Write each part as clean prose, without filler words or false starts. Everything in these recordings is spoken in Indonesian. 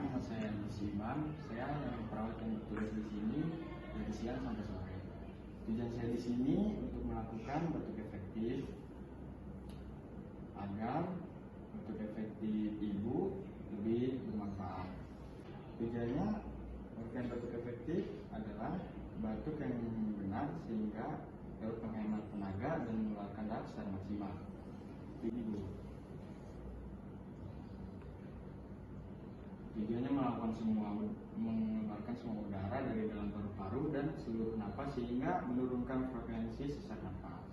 nama saya Siman. Saya yang perawat yang bertugas di sini dari siang sampai sore. Tujuan saya di sini untuk melakukan batuk efektif agar batuk efektif ibu lebih bermanfaat. Tujuannya melakukan batuk efektif adalah batuk yang benar sehingga dapat menghemat tenaga dan mengeluarkan darah secara maksimal. Ibu. Tujuannya mengeluarkan semua udara dari dalam paru-paru dan seluruh napas sehingga menurunkan frekuensi sesak napas.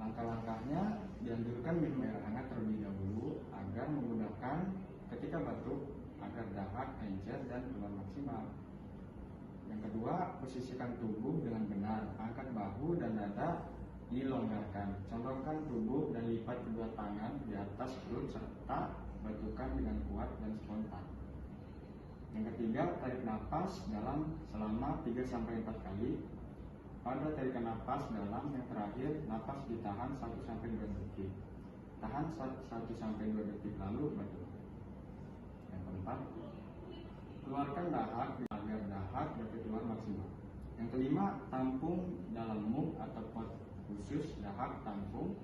Langkah-langkahnya dianjurkan minum air hangat terlebih dahulu agar memudahkan ketika batuk agar dahak, encer, dan keluar maksimal. Yang kedua, posisikan tubuh dengan benar, angkat bahu dan dada dilonggarkan. Condongkan tubuh dan lipat kedua tangan di atas perut serta batukan dengan kuat dan spontan. Yang ketiga, tarik napas dalam selama 3-4 kali. Pada tarikan napas dalam yang terakhir, napas ditahan 1-2 detik. Tahan 1-2 detik lalu batuk. Yang keempat, keluarkan dahak agar dahak dapat keluar maksimal. Yang kelima, tampung dalam mug atau pot khusus dahak tampung.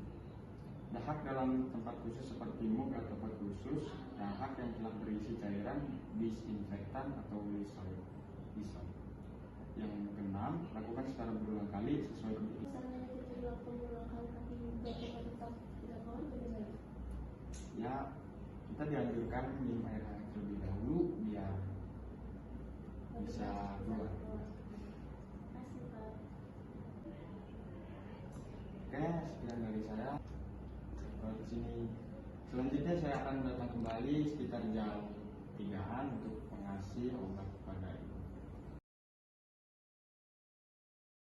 Dahak dalam tempat khusus seperti mug atau pot khusus dahak yang telah berisi cairan disinfektan atau Lysol. Yang keenam, lakukan secara berulang kali sesuai kebutuhan. Ya, kita dianjurkan minum air hangat terlebih dahulu biar bisa keluar. Oke, sekian dari saya. Di sini selanjutnya saya akan datang kembali sekitar jam 3-an untuk mengasih obat kepada ibu.